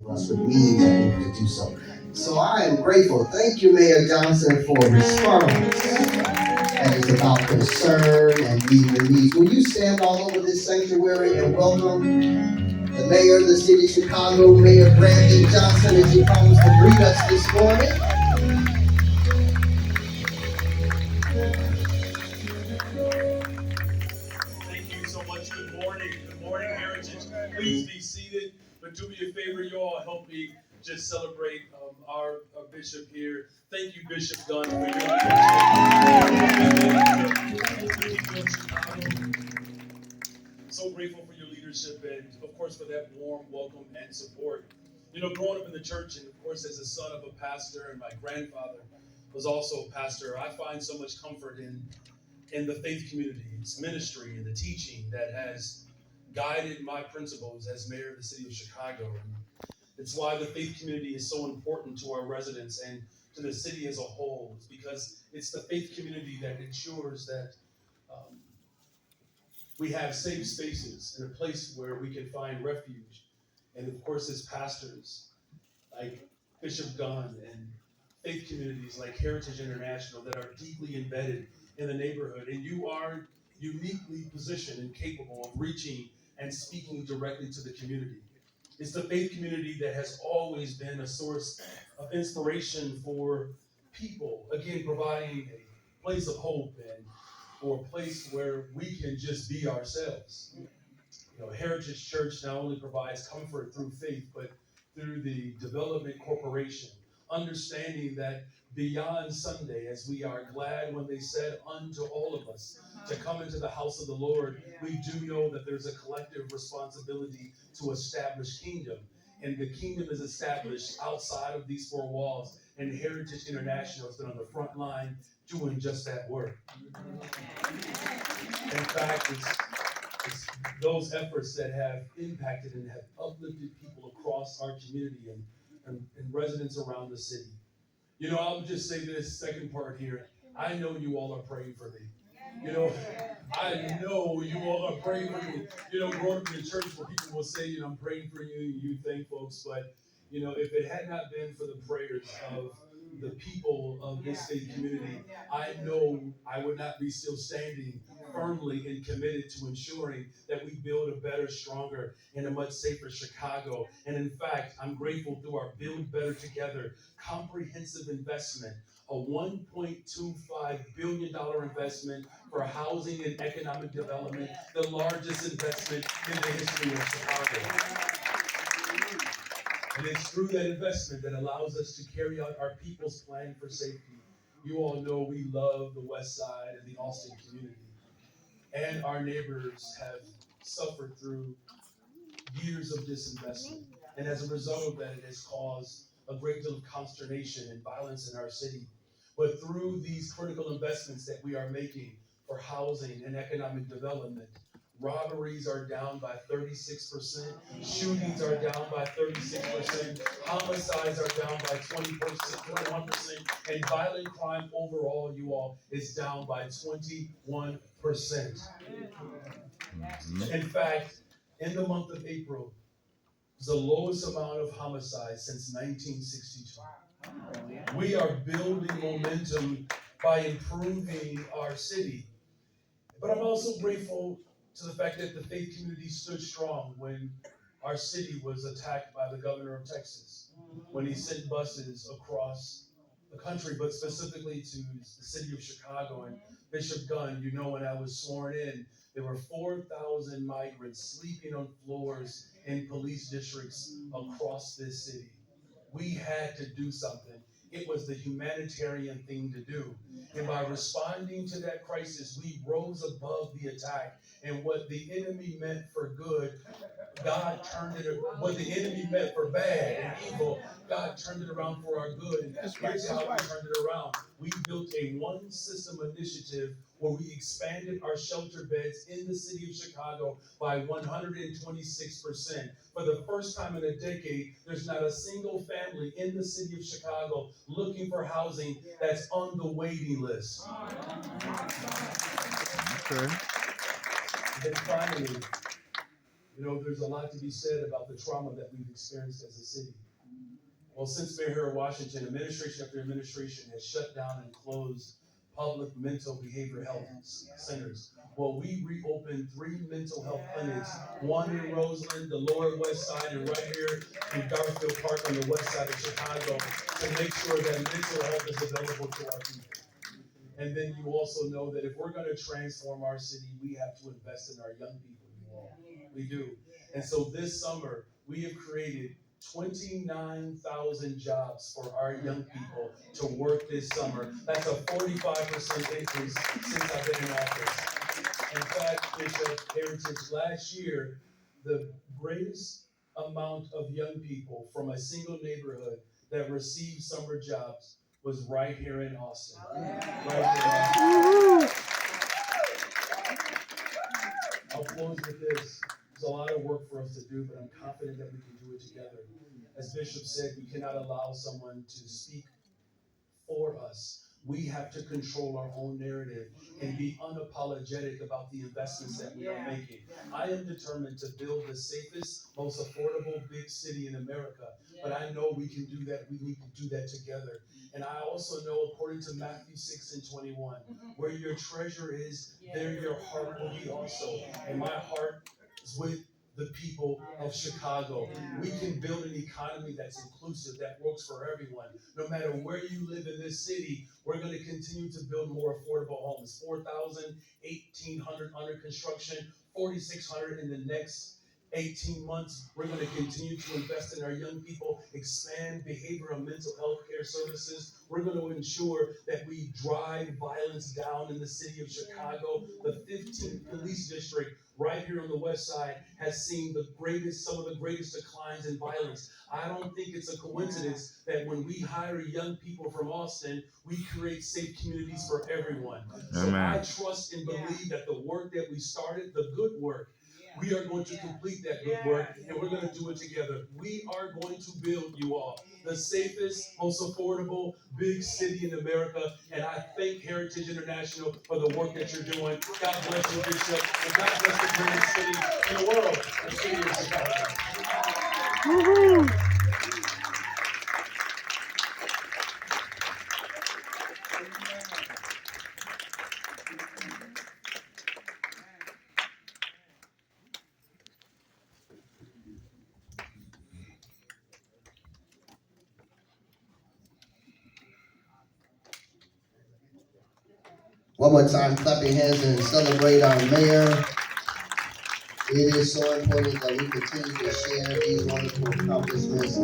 us with means are able to do so. So I am grateful. Thank you, Mayor Johnson, for response that is about concern and meeting the needs. Will you stand all over this sanctuary and welcome the mayor of the city of Chicago, Mayor Brandon Johnson, as he comes to greet us this morning? Thank you so much. Good morning. Good morning, Heritage. Please be seated. But do me a favor, you all help me just celebrate our bishop here. Thank you, Bishop Gunn, for your leadership. So grateful for your leadership and, of course, for that warm welcome and support. You know, growing up in the church and, of course, as a son of a pastor, and my grandfather was also a pastor, I find so much comfort in the faith community, its ministry, and the teaching that has guided my principles as mayor of the city of Chicago. And it's why the faith community is so important to our residents and to the city as a whole. It's because it's the faith community that ensures that um, we have safe spaces and a place where we can find refuge. And of course, as pastors like Bishop Gunn and faith communities like Heritage International that are deeply embedded in the neighborhood, and you are uniquely positioned and capable of reaching and speaking directly to the community. It's the faith community that has always been a source of inspiration for people, again, providing a place of hope and or a place where we can just be ourselves. You know, Heritage Church not only provides comfort through faith, but through the Development Corporation, understanding that beyond Sunday, as we are glad when they said unto all of us to come into the house of the Lord, we do know that there's a collective responsibility to establish kingdom. And the kingdom is established outside of these four walls. And Heritage International has been on the front line doing just that work. In fact, it's those efforts that have impacted and have uplifted people across our community and residents around the city. You know, I'll just say this second part here. I know you all are praying for me. You know, I know you all are praying for me. You know, growing up in the church where people will say, you know, I'm praying for you, you thank folks, but you know, if it had not been for the prayers of the people of this faith community, I know I would not be still standing firmly and committed to ensuring that we build a better, stronger, and a much safer Chicago. And in fact, I'm grateful through our Build Better Together comprehensive investment, a $1.25 billion investment for housing and economic development, the largest investment in the history of Chicago. And it's through that investment that allows us to carry out our people's plan for safety. You all know we love the West Side and the Austin community. And our neighbors have suffered through years of disinvestment. And as a result of that, it has caused a great deal of consternation and violence in our city. But through these critical investments that we are making for housing and economic development, robberies are down by 36%, shootings are down by 36%, homicides are down by 20%, 21%, and violent crime overall, you all, is down by 21%. In fact, in the month of April, was the lowest amount of homicides since 1962. We are building momentum by improving our city. But I'm also grateful to the fact that the faith community stood strong when our city was attacked by the governor of Texas, when he sent buses across the country, but specifically to the city of Chicago. And Bishop Gunn, you know, when I was sworn in, there were 4,000 migrants sleeping on floors in police districts across this city. We had to do something. It was the humanitarian thing to do. And by responding to that crisis, we rose above the attack. And what the enemy meant for good, God turned it, what the enemy meant for bad and evil, God turned it around for our good. And here's how we turned it around. We built a one system initiative where we expanded our shelter beds in the city of Chicago by 126%. For the first time in a decade, there's not a single family in the city of Chicago looking for housing that's on the waiting list. Okay. And finally, You know, there's a lot to be said about the trauma that we've experienced as a city. Well, since Mayor Harold Washington, administration after administration has shut down and closed public mental behavioral health centers. Well, we reopened 3 mental health clinics, one in Roseland, the Lower West Side, and right here in Garfield Park on the west side of Chicago, to make sure that mental health is available to our people. And then you also know that if we're going to transform our city, we have to invest in our young people, you all. We do. And so this summer, we have created 29,000 jobs for our young people to work this summer. That's a 45% increase since I've been in office. In fact, Bishop Heritage, last year, the greatest amount of young people from a single neighborhood that received summer jobs was right here in Austin. Right here. I'll close with this. There's a lot of work for us to do, but I'm confident that we can do it together. As Bishop said, we cannot allow someone to speak for us. We have to control our own narrative and be unapologetic about the investments that we are making. I am determined to build the safest, most affordable big city in America, but I know we can do that. We need to do that together. And I also know, according to Matthew 6:21, where your treasure is, there your heart will be also. And my heart is with the people of Chicago. We can build an economy that's inclusive, that works for everyone. No matter where you live in this city, we're going to continue to build more affordable homes. 4,000, 1,800 under construction, 4,600 in the next 18 months. We're going to continue to invest in our young people, expand behavioral and mental health care services. We're going to ensure that we drive violence down in the city of Chicago. The 15th police district right here on the west side has seen some of the greatest declines in violence. I don't think it's a coincidence that when we hire young people from Austin, we create safe communities for everyone. So I trust and believe that the work that we started, the good work, we are going to complete that good work, and we're going to do it together. We are going to build, you all, the safest, most affordable big city in America, and I thank Heritage International for the work that you're doing. God bless you, Bishop, and God bless the greatest city in the world, the city of Chicago. Woo-hoo. One more time, clap your hands and celebrate our mayor. It is so important that we continue to share these wonderful accomplishments.